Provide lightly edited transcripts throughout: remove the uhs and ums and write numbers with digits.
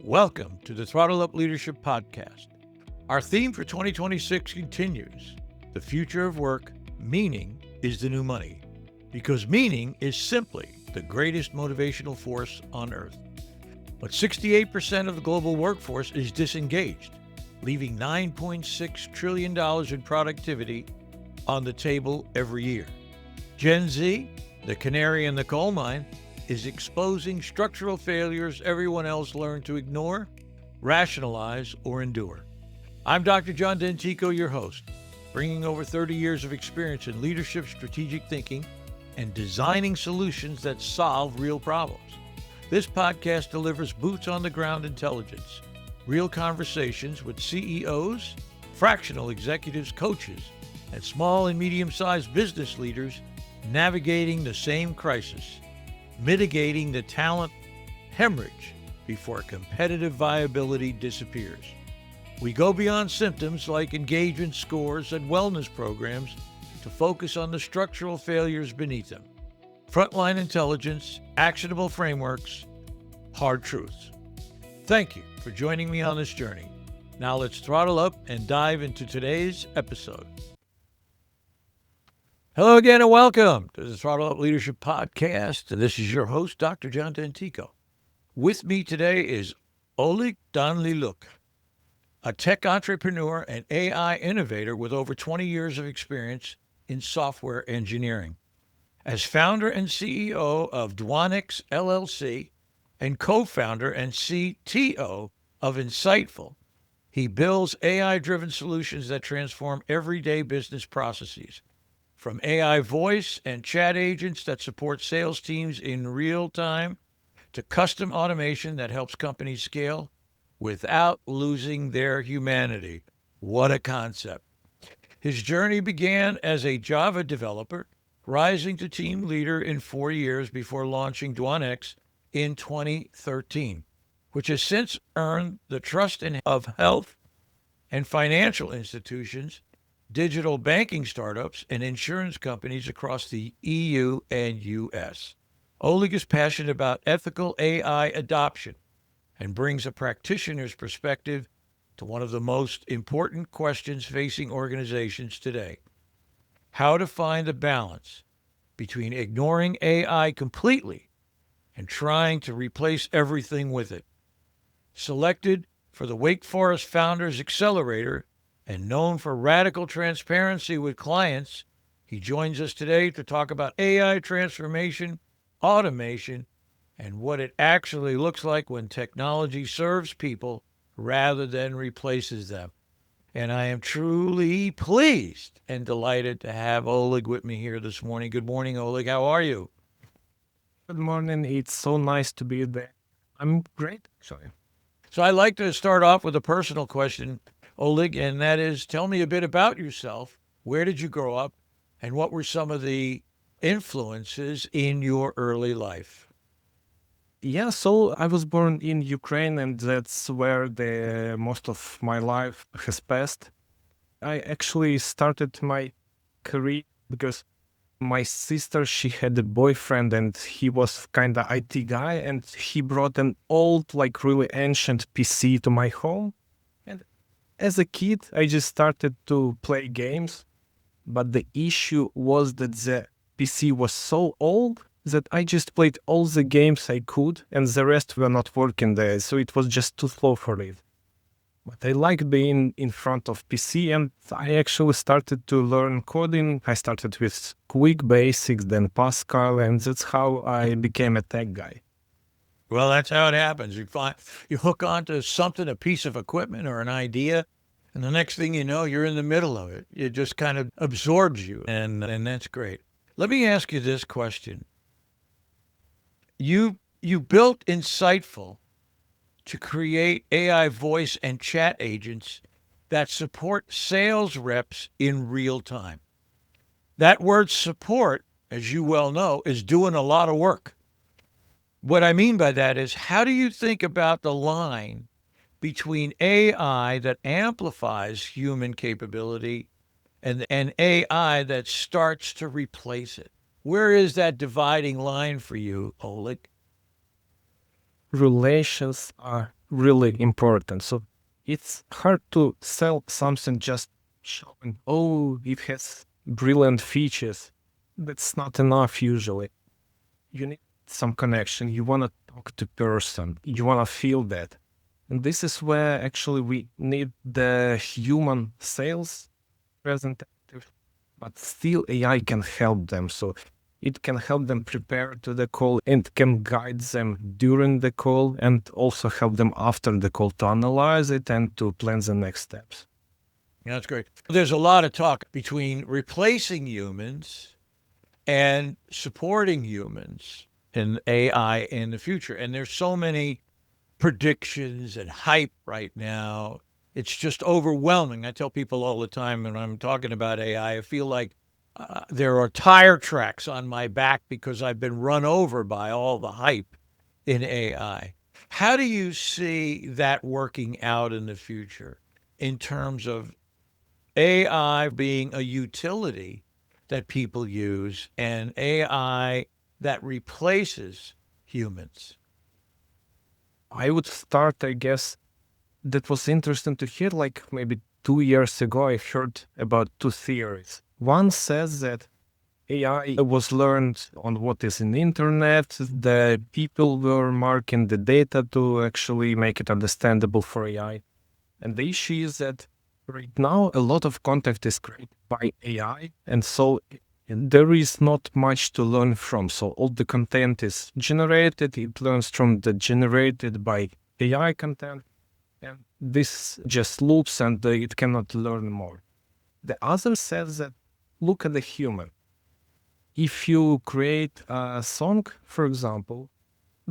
Welcome to the Throttle Up Leadership Podcast. Our theme for 2026 continues. The future of work, meaning is the new money. Because meaning is simply the greatest motivational force on earth. But 68% of the global workforce is disengaged, leaving $9.6 trillion in productivity on the table every year. Gen Z, the canary in the coal mine, is exposing structural failures everyone else learned to ignore, rationalize, or endure. I'm Dr. John Dentico, your host, bringing over 30 years of experience in leadership, strategic thinking, and designing solutions that solve real problems. This podcast delivers boots-on-the-ground intelligence, real conversations with CEOs, fractional executives, coaches, and small and medium-sized business leaders navigating the same crisis, mitigating the talent hemorrhage before competitive viability disappears. We go beyond symptoms like engagement scores and wellness programs to focus on the structural failures beneath them. Frontline intelligence, actionable frameworks, hard truths. Thank you for joining me on this journey. Now let's throttle up and dive into today's episode. Hello again and welcome to the Throttle Up Leadership Podcast. This is your host, Dr. John Dentico. With me today is Oleg Danyliuk, a tech entrepreneur and AI innovator with over 20 years of experience in software engineering. As founder and CEO of Duanex LLC and co-founder and CTO of Insightful, he builds AI-driven solutions that transform everyday business processes. From AI voice and chat agents that support sales teams in real time to custom automation that helps companies scale without losing their humanity. What a concept. His journey began as a Java developer, rising to team leader in 4 years before launching Duanex in 2013, which has since earned the trust of health and financial institutions, digital banking startups, and insurance companies across the EU and US. Oleg is passionate about ethical AI adoption and brings a practitioner's perspective to one of the most important questions facing organizations today: how to find the balance between ignoring AI completely and trying to replace everything with it. Selected for the Wake Forest Founders Accelerator and known for radical transparency with clients, he joins us today to talk about AI transformation, automation, and what it actually looks like when technology serves people rather than replaces them. And I am truly pleased and delighted to have Oleg with me here this morning. Good morning, Oleg. How are you? Good morning. It's so nice to be there. I'm great, actually. So I'd like to start off with a personal question, Oleg, and that is, tell me a bit about yourself. Where did you grow up, and what were some of the influences in your early life? Yeah, so I was born in Ukraine, and that's where the most of my life has passed. I actually started my career because my sister, she had a boyfriend, and he was kind of IT guy, and he brought an old, like really ancient PC to my home. And as a kid, I just started to play games, but the issue was that the PC was so old that I just played all the games I could, and the rest were not working there, so it was just too slow for it. But I liked being in front of PC, and I actually started to learn coding. I started with Quick Basics, then Pascal, and that's how I became a tech guy. Well, that's how it happens. You hook onto something, a piece of equipment or an idea, and the next thing you know, you're in the middle of it. It just kind of absorbs you, and that's great. Let me ask you this question. You built Insightful to create AI voice and chat agents that support sales reps in real time. That word support, as you well know, is doing a lot of work. What I mean by that is, how do you think about the line between AI that amplifies human capability and AI that starts to replace it? Where is that dividing line for you, Oleg? Relations are really important. So it's hard to sell something just showing, oh, it has brilliant features. That's not enough usually. You need some connection. You want to talk to person. You want to feel that. And this is where actually we need the human sales representative, but still AI can help them. So it can help them prepare to the call and can guide them during the call and also help them after the call to analyze it and to plan the next steps. Yeah, that's great. There's a lot of talk between replacing humans and supporting humans in AI in the future. And there's so many predictions and hype right now. It's just overwhelming. I tell people all the time when I'm talking about AI, I feel like there are tire tracks on my back because I've been run over by all the hype in AI. How do you see that working out in the future in terms of AI being a utility that people use and AI that replaces humans? I would start, I guess, that was interesting to hear. Like maybe 2 years ago, I heard about two theories. One says that AI was learned on what is in the internet. The people were marking the data to actually make it understandable for AI. And the issue is that right now a lot of content is created by AI, and so there is not much to learn from. So all the content is generated, it learns from the generated by AI content, and this just loops and it cannot learn more. The other says that look at the human. If you create a song, for example,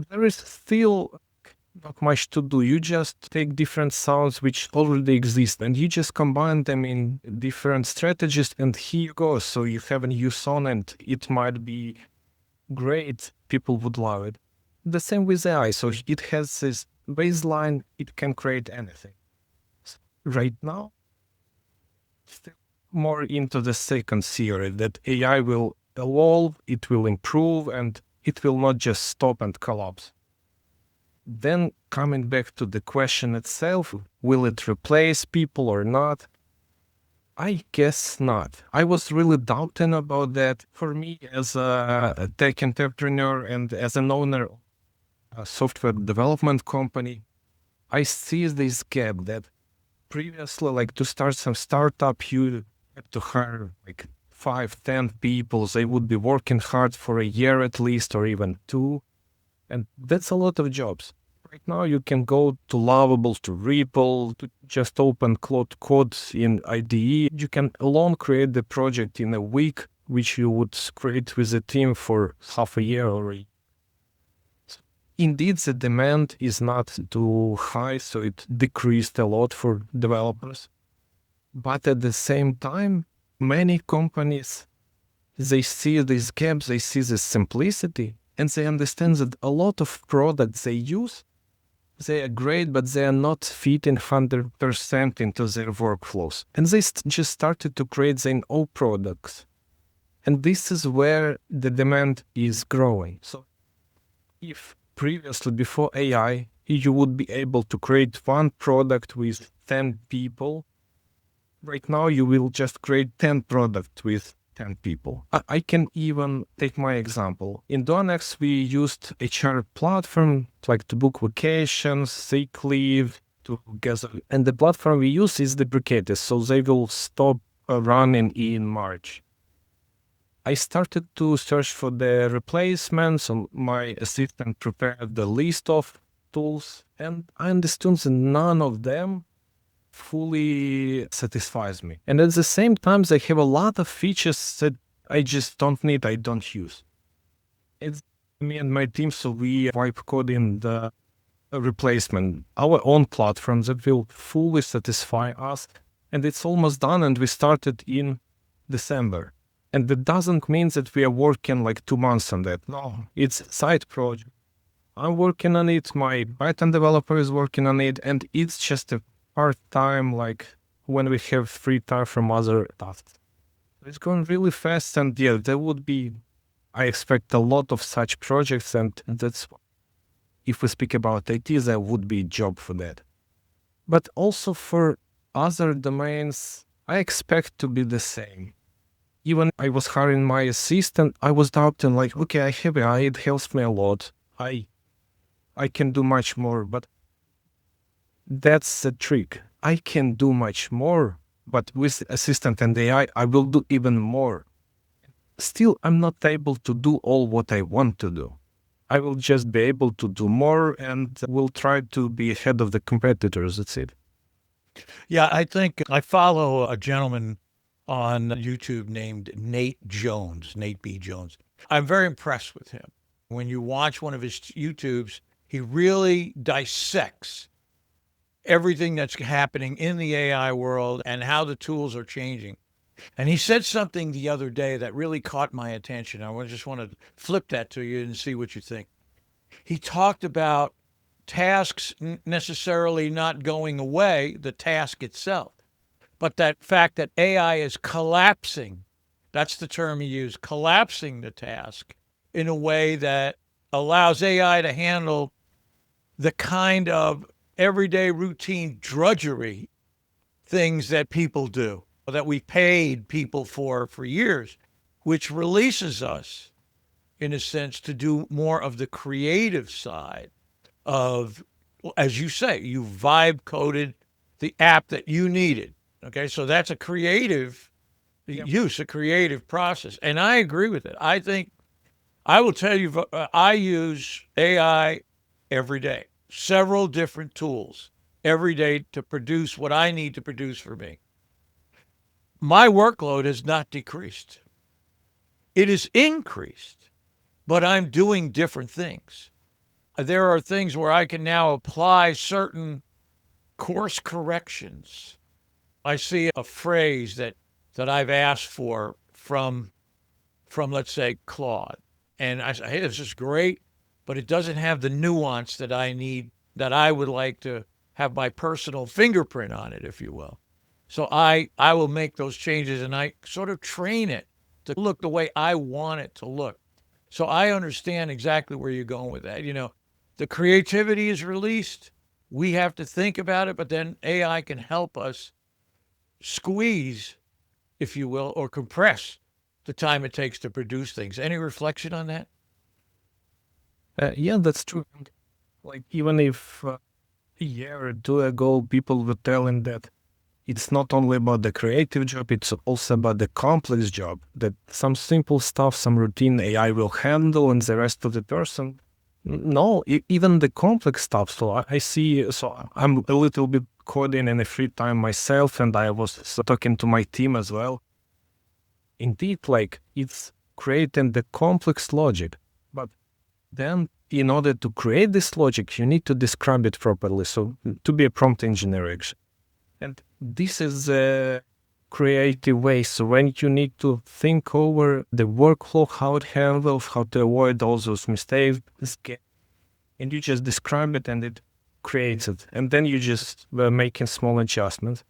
there is still not much to do. You just take different sounds which already exist and you just combine them in different strategies, and here you go. So you have a new song and it might be great. People would love it. The same with AI. So it has this baseline, it can create anything. Right now, still more into the second theory that AI will evolve, it will improve, and it will not just stop and collapse. Then coming back to the question itself, will it replace people or not? I guess not. I was really doubting about that. For me, as a tech entrepreneur and as an owner of a software development company, I see this gap that previously, like to start some startup, you had to hire like 5, 10 people. They would be working hard for a year at least, or even two. And that's a lot of jobs. Right now, you can go to Lovable, to Ripple, to just open code in IDE. You can alone create the project in a week, which you would create with a team for half a year already. Indeed, the demand is not too high, so it decreased a lot for developers. But at the same time, many companies, they see these gaps, they see this simplicity, and they understand that a lot of products they use, they are great, but they are not fitting 100% into their workflows. And they just started to create their own products. And this is where the demand is growing. So if previously, before AI, you would be able to create one product with 10 people, right now you will just create 10 products with 10 people. I can even take my example. In Duanex, we used HR platform like to book vacations, sick leave, to gather. And the platform we use is deprecated, so they will stop running in March. I started to search for the replacements, and my assistant prepared the list of tools, and I understood that none of them fully satisfies me. And at the same time, they have a lot of features that I just don't need, I don't use. It's me and my team, so we wipe code in the replacement, our own platform that will fully satisfy us. And it's almost done, and we started in December. And that doesn't mean that we are working like 2 months on that. No, it's a side project. I'm working on it, my Python developer is working on it, and it's just a part-time, like when we have free time from other tasks. It's going really fast, and yeah, there would be, I expect a lot of such projects, and that's if we speak about IT, there would be a job for that. But also for other domains, I expect to be the same. Even I was hiring my assistant, I was doubting like, okay, I have AI, it helps me a lot. I can do much more, but that's the trick. I can do much more, but with assistant and AI, I will do even more. Still, I'm not able to do all what I want to do. I will just be able to do more and will try to be ahead of the competitors. That's it. Yeah, I think I follow a gentleman on YouTube named Nate Jones, Nate B. Jones. I'm very impressed with him. When you watch one of his YouTubes, he really dissects everything that's happening in the AI world and how the tools are changing. And he said something the other day that really caught my attention. I just want to flip that to you and see what you think. He talked about tasks necessarily not going away, the task itself, but that fact that AI is collapsing. That's the term he used, collapsing the task in a way that allows AI to handle the kind of everyday routine drudgery things that people do, that we paid people for years, which releases us, in a sense, to do more of the creative side of, as you say, you vibe coded the app that you needed. Okay, so that's a creative Yep. use, a creative process. And I agree with it. I think I will tell you, I use AI every day, several different tools every day to produce what I need to produce for me. My workload has not decreased, it has increased, but I'm doing different things. There are things where I can now apply certain course corrections. I see a phrase that I've asked for from let's say Claude, and I say, hey, this is great, but it doesn't have the nuance that I need, that I would like to have my personal fingerprint on it, if you will. So I will make those changes and I sort of train it to look the way I want it to look. So I understand exactly where you're going with that. The creativity is released. We have to think about it, but then AI can help us squeeze, if you will, or compress the time it takes to produce things. Any reflection on that? Yeah, that's true. Like even if a year or two ago, people were telling that it's not only about the creative job, it's also about the complex job. That some simple stuff, some routine AI will handle, and the rest of the person. No, even the complex stuff. So I see. So I'm a little bit coding in a free time myself, and I was talking to my team as well. Indeed, like it's creating the complex logic, but then in order to create this logic, you need to describe it properly. So to be a prompt engineer, actually. And this is a creative way. So when you need to think over the workflow, how it handles, how to avoid all those mistakes, and you just describe it and it creates it. And then you just making small adjustments.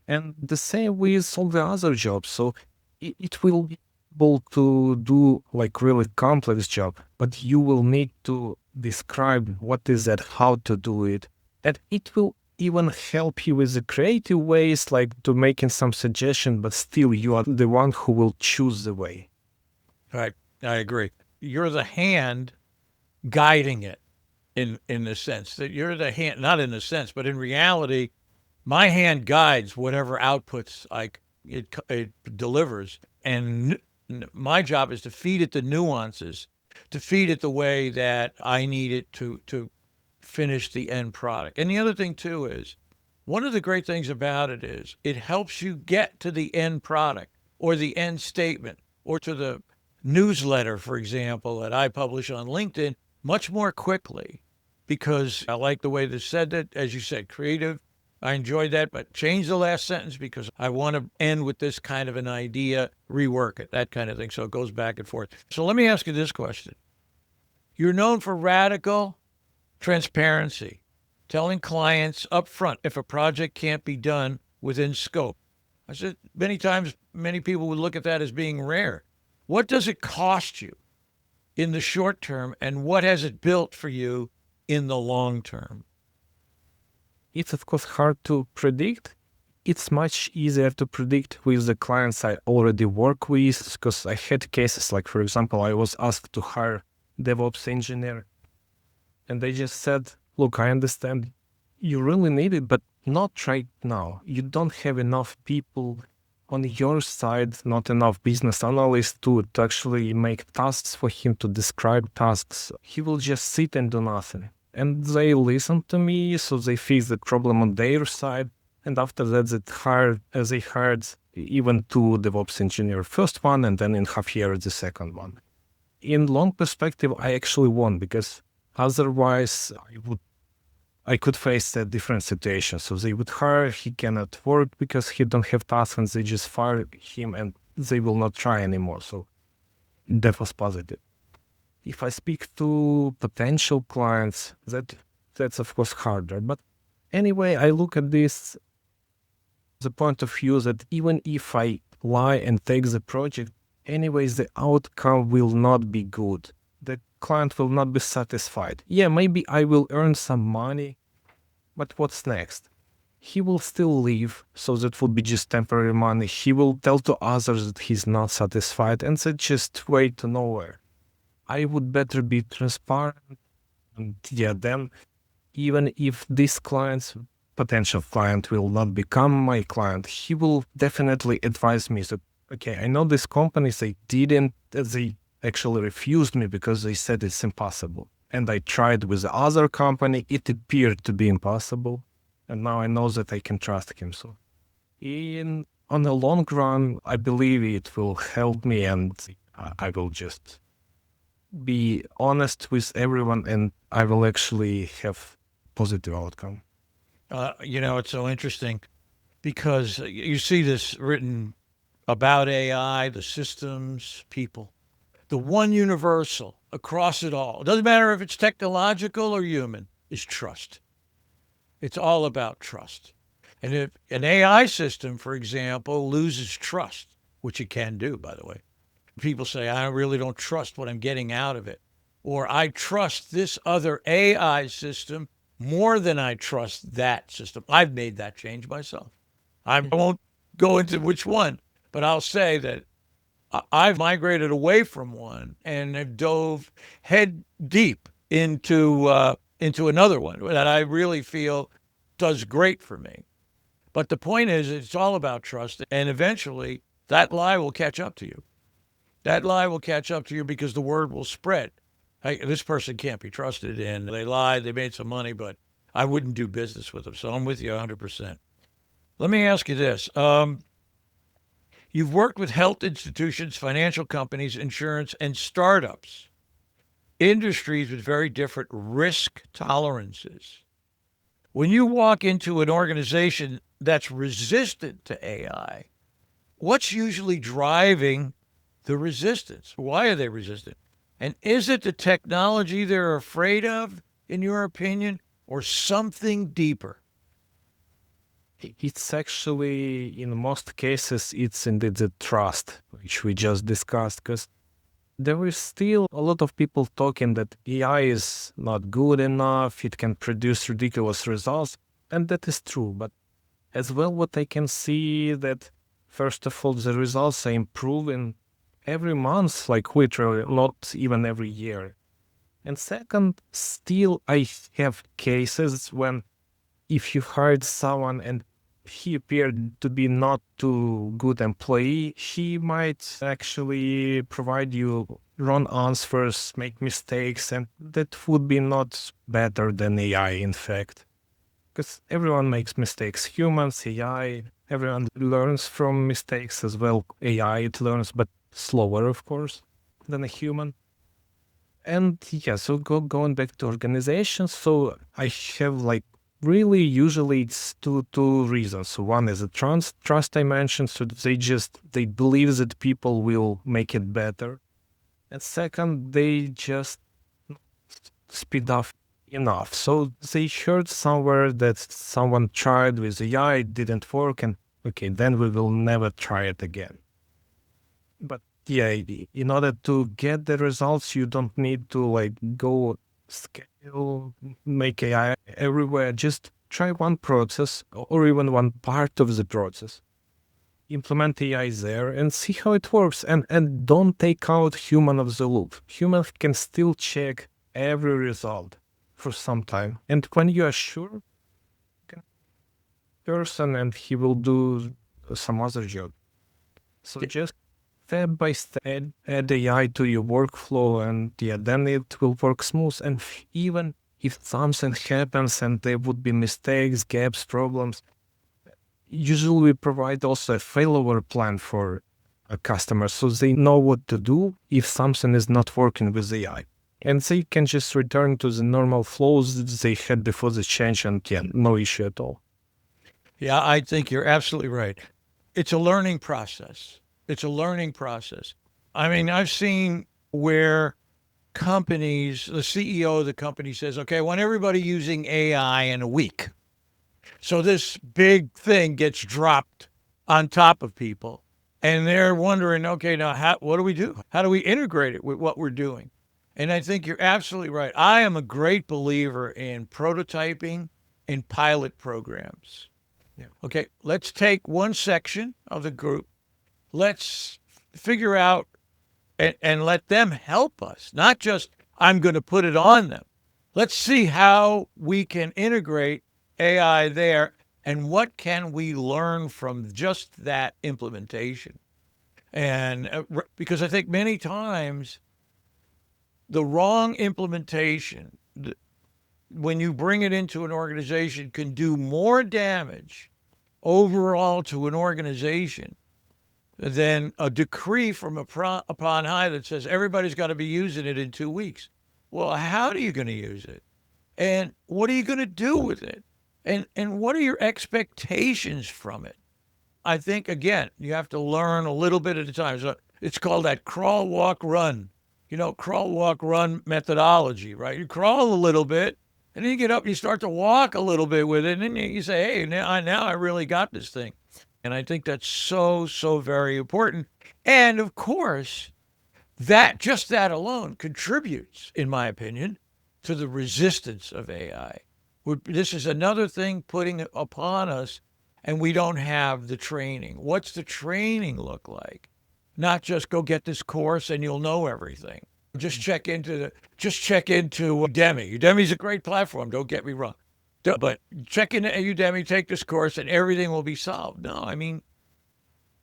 And the same with all the other jobs. So it will be able to do like really complex job, but you will need to describe what is that, how to do it. And it will even help you with the creative ways, like to making some suggestion, but still you are the one who will choose the way. Right. I agree. You're the hand guiding it in the sense that you're the hand, not in a sense, but in reality, my hand guides whatever outputs it delivers. And my job is to feed it the nuances, to feed it the way that I need it to finish the end product. And the other thing too is, one of the great things about it is it helps you get to the end product or the end statement or to the newsletter, for example, that I publish on LinkedIn much more quickly, because I like the way they said it. As you said, creative. I enjoyed that, but change the last sentence because I want to end with this kind of an idea, rework it, that kind of thing. So it goes back and forth. So let me ask you this question. You're known for radical transparency, telling clients up front if a project can't be done within scope. I said many times, many people would look at that as being rare. What does it cost you in the short term, and what has it built for you in the long term? It's of course hard to predict. It's much easier to predict with the clients I already work with, because I had cases like, for example, I was asked to hire DevOps engineer, and they just said, look, I understand you really need it, but not right now. You don't have enough people on your side, not enough business analysts to actually make tasks for him, to describe tasks. He will just sit and do nothing. And they listened to me, so they fixed the problem on their side. And after that, they hired even two DevOps engineers, first one, and then in half year, the second one. In long perspective, I actually won, because otherwise I could face a different situation. So they would hire, he cannot work because he don't have tasks, and they just fire him and they will not try anymore. So that was positive. If I speak to potential clients, that's of course harder. But anyway, I look at this the point of view that even if I lie and take the project, anyways, the outcome will not be good. The client will not be satisfied. Yeah, maybe I will earn some money, but what's next? He will still leave, so that would be just temporary money. He will tell to others that he's not satisfied, and that just way to nowhere. I would better be transparent, and yeah, then even if this potential client will not become my client, he will definitely advise me that, okay, I know these companies, they actually refused me because they said it's impossible. And I tried with the other company, it appeared to be impossible. And now I know that I can trust him. So on the long run, I believe it will help me, and I will just be honest with everyone, and I will actually have positive outcome. It's so interesting because you see this written about AI, the systems, people. The one universal across it all, it doesn't matter if it's technological or human, is trust. It's all about trust. And if an AI system, for example, loses trust, which it can do, by the way, people say, I really don't trust what I'm getting out of it. Or I trust this other AI system more than I trust that system. I've made that change myself. I won't go into which one, but I'll say that I've migrated away from one and have dove head deep into another one that I really feel does great for me. But the point is, it's all about trust, and eventually that lie will catch up to you. That lie will catch up to you because the word will spread. Hey, this person can't be trusted, and they lied, they made some money, but I wouldn't do business with them. So I'm with you 100%. Let me ask you this. You've worked with health institutions, financial companies, insurance, and startups, industries with very different risk tolerances. When you walk into an organization that's resistant to AI, what's usually driving the resistance? Why are they resistant? And is it the technology they're afraid of, in your opinion, or something deeper? It's actually, in most cases, it's indeed the trust, which we just discussed, because there is still a lot of people talking that AI is not good enough, it can produce ridiculous results, and that is true. But as well, what I can see that, first of all, the results are improving every month, like literally, not even every year. And second, still I have cases when if you hired someone and he appeared to be not too good employee, he might actually provide you wrong answers, make mistakes, and that would be not better than AI, in fact. Because everyone makes mistakes. Humans, AI, everyone learns from mistakes as well. AI, it learns, but slower, of course, than a human. And yeah, so going back to organizations, so I have like really usually it's two reasons. One is the trust I mentioned, so they believe that people will make it better. And second, they just speed up enough. So they heard somewhere that someone tried with AI, it didn't work, and okay, then we will never try it again. But yeah, in order to get the results, you don't need to like go scale, make AI everywhere. Just try one process or even one part of the process. Implement AI there and see how it works. And don't take out human of the loop. Human can still check every result for some time. And when you are sure, can person and he will do some other job. So just step by step, add AI to your workflow, and yeah, then it will work smooth. And even if something happens and there would be mistakes, gaps, problems, usually we provide also a failover plan for a customer so they know what to do if something is not working with AI. And they can just return to the normal flows they had before the change, and yeah, no issue at all. Yeah, I think you're absolutely right. It's a learning process. It's a learning process. I mean, I've seen where companies, the CEO of the company says, okay, I want everybody using AI in a week. So this big thing gets dropped on top of people. And they're wondering, okay, now what do we do? How do we integrate it with what we're doing? And I think you're absolutely right. I am a great believer in prototyping and pilot programs. Yeah. Okay, let's take one section of the group. Let's figure out and let them help us, not just I'm going to put it on them. Let's see how we can integrate AI there and what can we learn from just that implementation. And because I think many times the wrong implementation, when you bring it into an organization, can do more damage overall to an organization than a decree from upon high that says everybody's got to be using it in 2 weeks. Well, how are you going to use it? And what are you going to do with it? And what are your expectations from it? I think, again, you have to learn a little bit at a time. So it's called that crawl, walk, run. Crawl, walk, run methodology, right? You crawl a little bit, and then you get up, you start to walk a little bit with it, and then you say, hey, now I really got this thing. And I think that's so, so very important. And of course, just that alone contributes, in my opinion, to the resistance of AI. This is another thing putting upon us, and we don't have the training. What's the training look like? Not just go get this course and you'll know everything. Just check into Udemy. Udemy's a great platform. Don't get me wrong. But check into Udemy, take this course, and everything will be solved. No, I mean,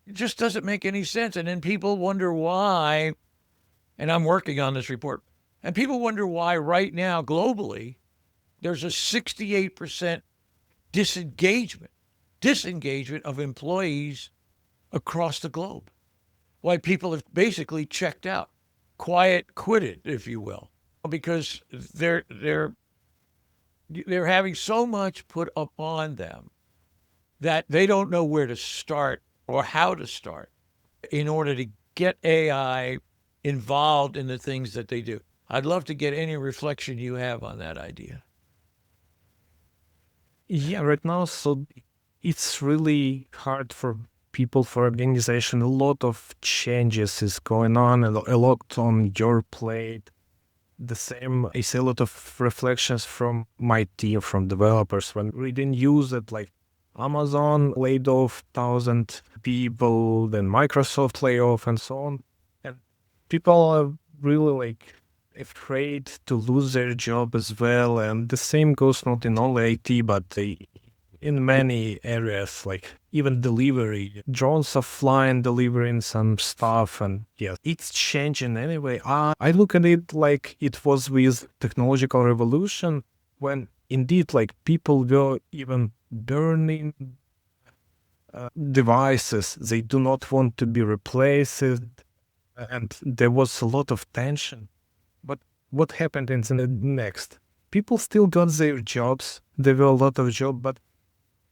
it just doesn't make any sense. And then people wonder why, and I'm working on this report, and people wonder why right now, globally, there's a 68% disengagement of employees across the globe. Why people have basically checked out, quiet quitted, if you will, because they're having so much put upon them that they don't know where to start or how to start in order to get AI involved in the things that they do. I'd love to get any reflection you have on that idea. Yeah, right now, so it's really hard for people, for organization. A lot of changes is going on, a lot on your plate. The same, I see a lot of reflections from my team, from developers, when we didn't use it, like Amazon laid off 1,000 people, then Microsoft laid off, and so on. And people are really like afraid to lose their job as well. And the same goes not in only IT, but in many areas, like even delivery. Drones are flying, delivering some stuff, and yeah, it's changing anyway. I look at it like it was with technological revolution, when indeed like people were even burning devices. They do not want to be replaced, and there was a lot of tension. But what happened in the next? People still got their jobs. There were a lot of jobs, but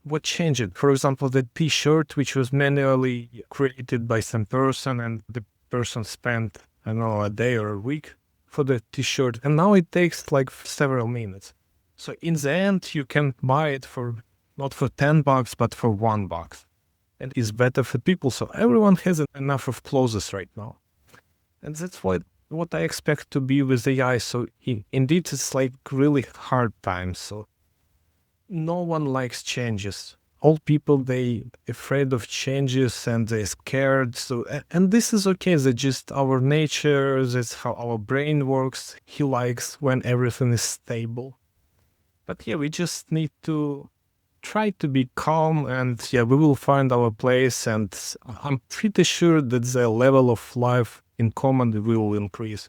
what changed? For example, the T-shirt, which was manually created by some person, and the person spent, I don't know, a day or a week for the T-shirt, and now it takes like several minutes. So in the end, you can buy it for not for $10, but for $1, and it's better for people. So everyone has enough of clothes right now, and that's why what I expect to be with AI. So indeed, it's like really hard times. So no one likes changes. All people, they afraid of changes and they're scared. So and this is okay. That's just our nature. That's how our brain works. He likes when everything is stable. But yeah, we just need to try to be calm, and yeah, we will find our place. And I'm pretty sure that the level of life in common will increase.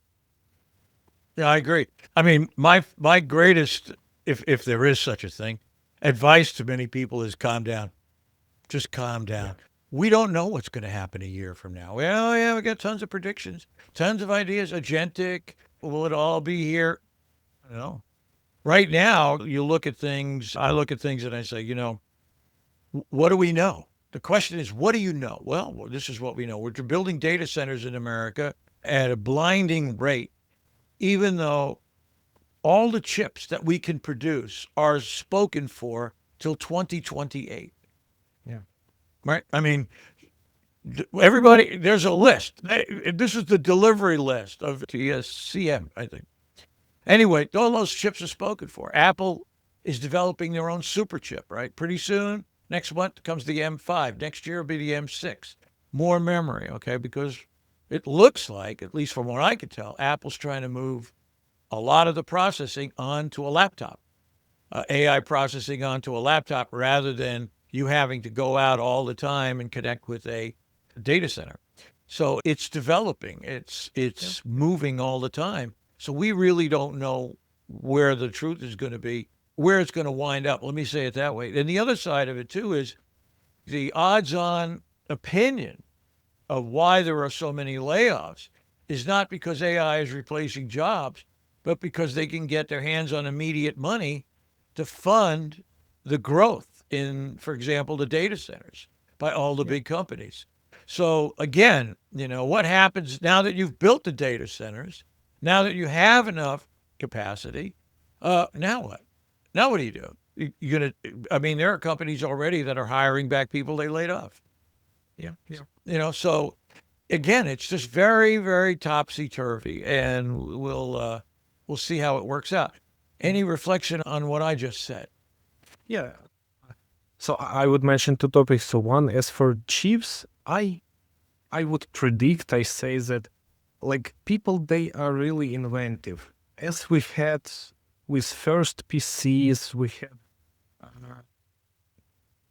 Yeah, I agree. I mean, my greatest, if there is such a thing, advice to many people is calm down. Just calm Yeah. down. We don't know what's going to happen a year from now. Well, yeah, we got tons of predictions, tons of ideas. Agentic, will it all be here? No. Right now, you look at things. I look at things and I say, what do we know? The question is, what do you know? Well, this is what we know. We're building data centers in America at a blinding rate, even though all the chips that we can produce are spoken for till 2028. Yeah. Right? I mean, everybody, there's a list. This is the delivery list of TSCM, I think. Anyway, all those chips are spoken for. Apple is developing their own super chip, right? Pretty soon, next month comes the M5. Next year will be the M6. More memory, okay? Because it looks like, at least from what I could tell, Apple's trying to move a lot of the processing onto a laptop, AI processing onto a laptop rather than you having to go out all the time and connect with a data center. So it's developing. It's moving all the time. So we really don't know where the truth is going to be, where it's going to wind up. Let me say it that way. And the other side of it too is the odds-on opinion of why there are so many layoffs is not because AI is replacing jobs, but because they can get their hands on immediate money to fund the growth in, for example, the data centers by all the Yeah. big companies. So again, what happens now that you've built the data centers, now that you have enough capacity, now what? Now what do you do? You're gonna. I mean, there are companies already that are hiring back people they laid off. Yeah. Yeah. So again, it's just very, very topsy turvy, and we'll see how it works out. Mm. Any reflection on what I just said? Yeah. So I would mention two topics. So one, as for chiefs, I would predict, I say that like people, they are really inventive. As we had with first PCs, we had uh,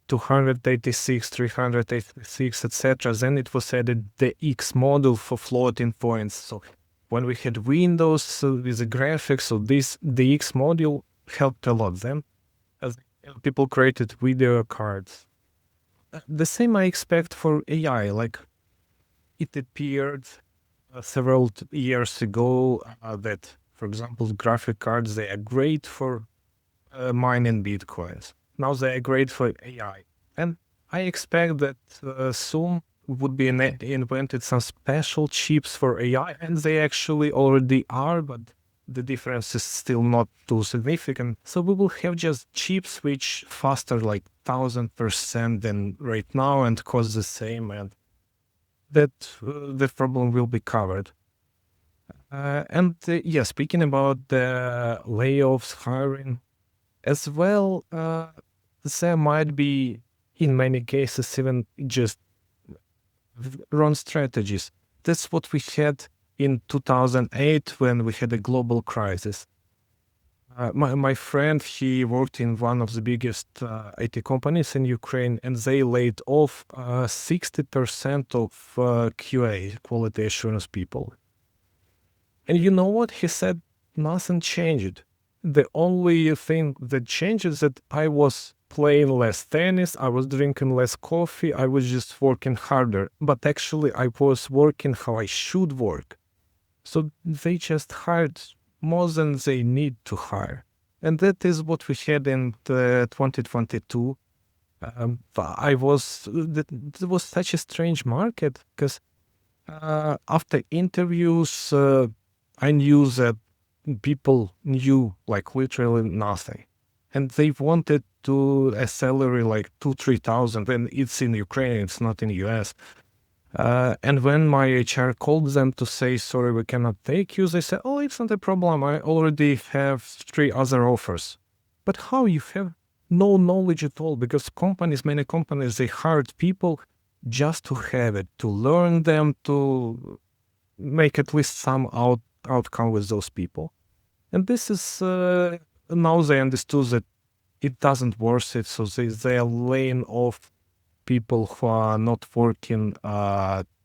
286, 386, etc. Then it was added the X model for floating points. So when we had Windows with the graphics, so the X module helped a lot. Then as people created video cards. The same I expect for AI. Like it appeared several years ago that, for example, graphic cards, they are great for mining bitcoins. Now they are great for AI. And I expect that soon would be invented some special chips for AI, and they actually already are, but the difference is still not too significant. So we will have just chips which faster like 1000% than right now and cost the same, and that the problem will be covered. And yeah, speaking about the layoffs, hiring as well, there might be, in many cases, even just wrong strategies. That's what we had in 2008 when we had a global crisis. My friend, he worked in one of the biggest IT companies in Ukraine, and they laid off 60% of QA, quality assurance people. And you know what? He said nothing changed. The only thing that changed is that I was playing less tennis, I was drinking less coffee, I was just working harder. But actually, I was working how I should work. So they just hired more than they need to hire. And that is what we had in 2022. It was such a strange market because after interviews, I knew that people knew like literally nothing, and they wanted to a salary like 2-3 thousand. And it's in Ukraine, it's not in US. And when my HR called them to say, sorry, we cannot take you, they said, oh, it's not a problem. I already have 3 other offers. But how you have no knowledge at all? Because many companies, they hired people just to have it, to learn them, to make at least some outcome with those people. And this is, now they understood that it doesn't worth it. So they are laying off people who are not working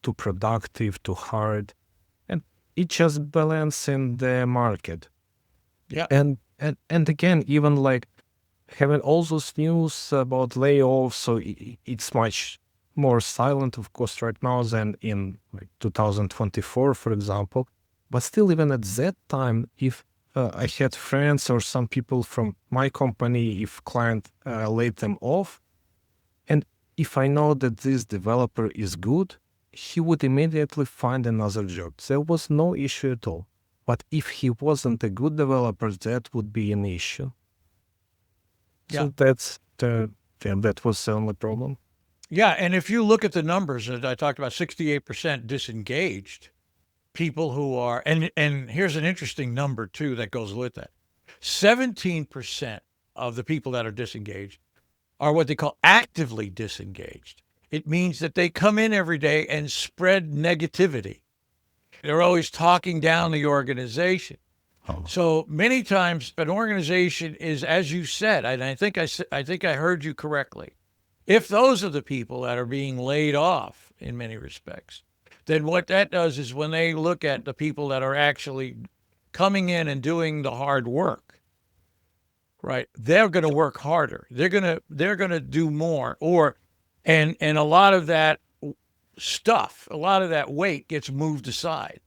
too productive, too hard, and it just balancing the market. Yeah. And again, even like having all those news about layoffs, so it's much more silent, of course, right now than in like 2024, for example. But still, even at that time, if I had friends or some people from my company, if client laid them off, and if I know that this developer is good, he would immediately find another job. There was no issue at all. But if he wasn't a good developer, that would be an issue. Yeah. So that was the only problem. Yeah. And if you look at the numbers, as I talked about, 68% disengaged people who are, and here's an interesting number too that goes with that. 17% of the people that are disengaged are what they call actively disengaged. It means that they come in every day and spread negativity. They're always talking down the organization. Oh. So many times an organization is, as you said, and I think I heard you correctly. If those are the people that are being laid off in many respects, then what that does is when they look at the people that are actually coming in and doing the hard work, right? They're going to work harder. They're going to do more, and a lot of that stuff, a lot of that weight gets moved aside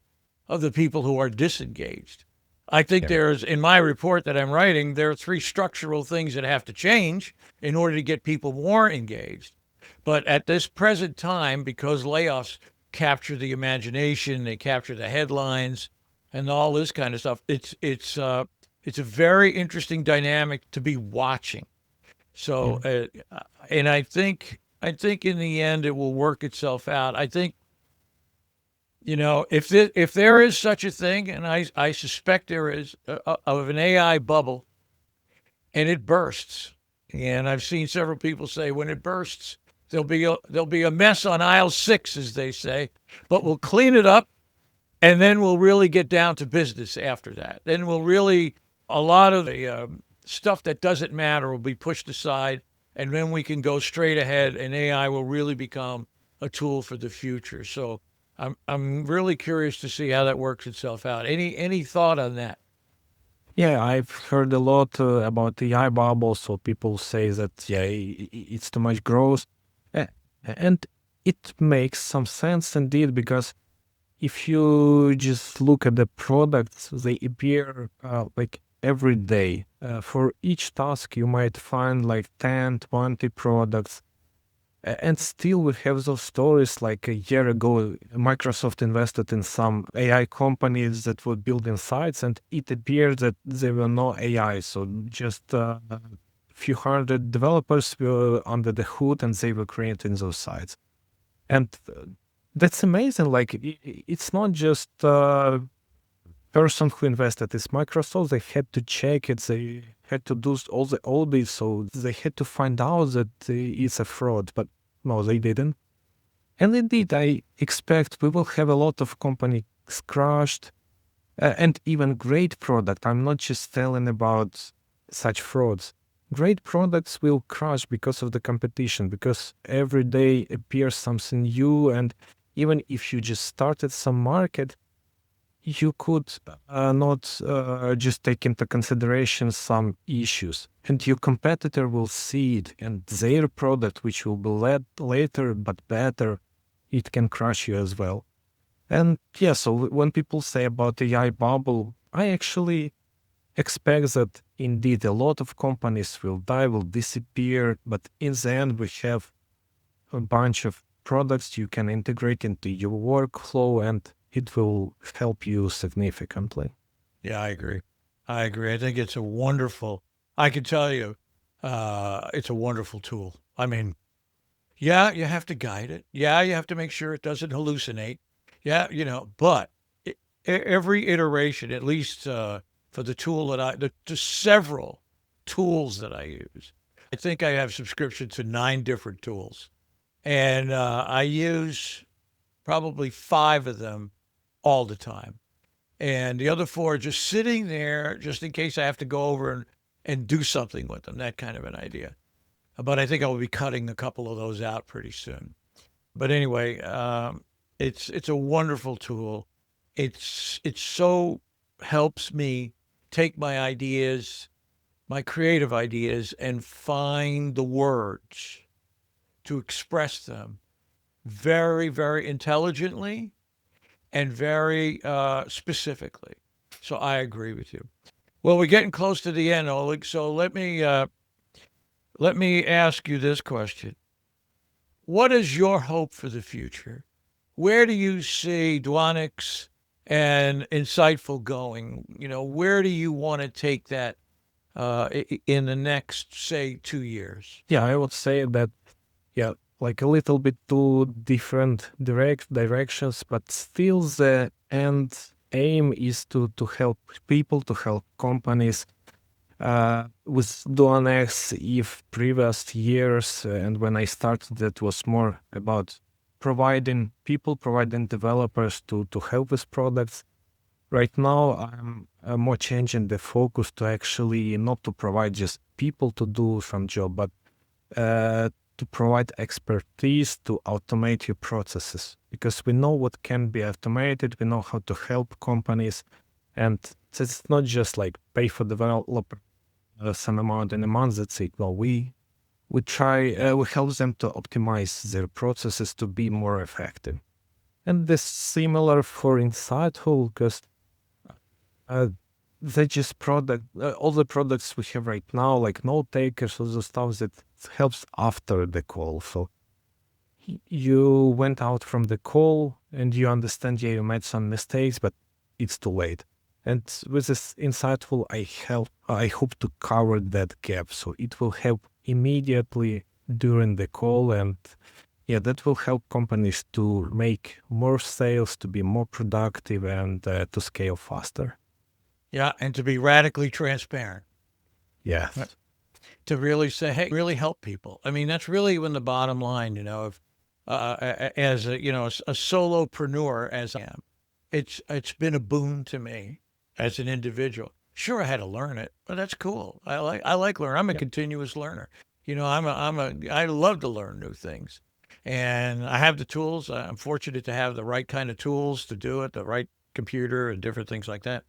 of the people who are disengaged. I think Yeah. there's, in my report that I'm writing, there are 3 structural things that have to change in order to get people more engaged. But at this present time, because layoffs capture the imagination, they capture the headlines, and all this kind of stuff, it's a very interesting dynamic to be watching. So, Yeah. and I think in the end it will work itself out. I think, if there is such a thing, and I suspect there is, of an AI bubble, and it bursts, and I've seen several people say when it bursts, there'll be a mess on aisle 6, as they say, but we'll clean it up, and then we'll really get down to business after that. Then we'll really, a lot of the stuff that doesn't matter will be pushed aside, and then we can go straight ahead, and AI will really become a tool for the future. So I'm really curious to see how that works itself out. Any thought on that? Yeah, I've heard a lot about the AI bubble. So people say that, yeah, it's too much growth. Uh, and it makes some sense indeed, because if you just look at the products, they appear like every day. For each task, you might find like 10, 20 products. And still, we have those stories like a year ago, Microsoft invested in some AI companies that were building sites, and it appeared that there were no AI. So just a few hundred developers were under the hood and they were creating those sites. And that's amazing. Like, it's not just person who invested, it's Microsoft. They had to check it. They had to do all the audits. So they had to find out that it's a fraud. But no, they didn't. And indeed, I expect we will have a lot of companies crushed and even great product. I'm not just telling about such frauds. Great products will crash because of the competition, because every day appears something new. And even if you just started some market, you could not just take into consideration some issues, and your competitor will see it, and their product, which will be later but better, it can crush you as well. And yeah, so when people say about the AI bubble, I actually expect that indeed a lot of companies will die, will disappear, but in the end we have a bunch of products you can integrate into your workflow, and it will help you significantly. Yeah, I agree. I agree. I think it's a wonderful. I can tell you, it's a wonderful tool. I mean, Yeah, you have to guide it. Yeah, you have to make sure it doesn't hallucinate. Yeah, but every iteration, at least for the tool that the several tools that I use, I think I have subscription to 9 different tools. And I use probably 5 of them all the time. And the other 4 are just sitting there just in case I have to go over and do something with them, that kind of an idea. But I think I will be cutting a couple of those out pretty soon. But anyway, it's a wonderful tool. It's so helps me take my ideas, my creative ideas, and find the words to express them very, very intelligently and very specifically. So I agree with you. Well, we're getting close to the end, Oleg. So let me ask you this question: what is your hope for the future? Where do you see Duanex and Insightful going? Where do you want to take that in the next, say, 2 years? Yeah, I would say that, yeah, like a little bit two different directions, but still the end aim is to help people, to help companies. With Duanex, if previous years and when I started, that was more about providing developers to help with products. Right now, I'm more changing the focus to actually not to provide just people to do some job, but to provide expertise to automate your processes, because we know what can be automated, we know how to help companies, and it's not just like pay for developer some amount in a month. That's it. Well, we try we help them to optimize their processes to be more effective, and this similar for Insightful, because they just all the products we have right now, like note takers, all the stuff that helps after the call. So you went out from the call and you understand, yeah, you made some mistakes, but it's too late. And with this Insightful, I hope to cover that gap. So it will help immediately during the call, and yeah, that will help companies to make more sales, to be more productive, and to scale faster. Yeah, and to be radically transparent. Yes. Right. To really say, hey, really help people. I mean, that's really when the bottom line, if as a solopreneur as I am, it's been a boon to me as an individual. Sure, I had to learn it, but that's cool. I like learning. I'm a Yep. continuous learner. I love to learn new things, and I have the tools. I'm fortunate to have the right kind of tools to do it, the right computer and different things like that,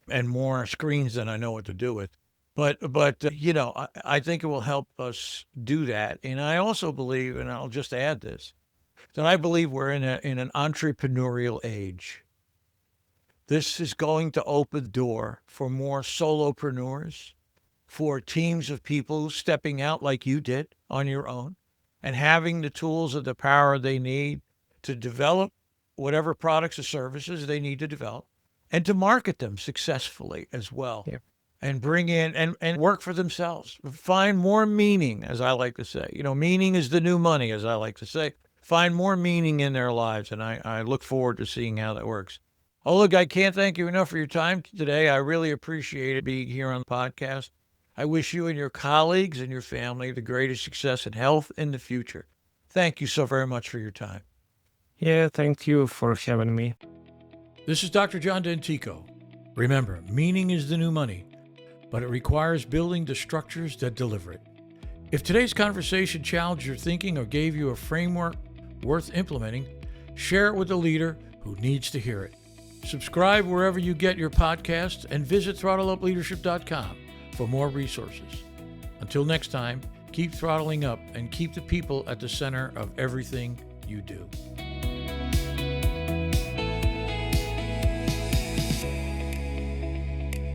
and more screens than I know what to do with. But I think it will help us do that. And I also believe, and I'll just add this, that I believe we're in an entrepreneurial age. This is going to open the door for more solopreneurs, for teams of people stepping out like you did on your own and having the tools and the power they need to develop whatever products or services they need to develop and to market them successfully as well, Yeah. and bring in and work for themselves. Find more meaning, as I like to say. Meaning is the new money, as I like to say. Find more meaning in their lives, and I look forward to seeing how that works. Oleg, I can't thank you enough for your time today. I really appreciate being here on the podcast. I wish you and your colleagues and your family the greatest success and health in the future. Thank you so very much for your time. Yeah, thank you for having me. This is Dr. John Dentico. Remember, meaning is the new money, but it requires building the structures that deliver it. If today's conversation challenged your thinking or gave you a framework worth implementing, share it with a leader who needs to hear it. Subscribe wherever you get your podcasts and visit throttleupleadership.com for more resources. Until next time, keep throttling up and keep the people at the center of everything you do.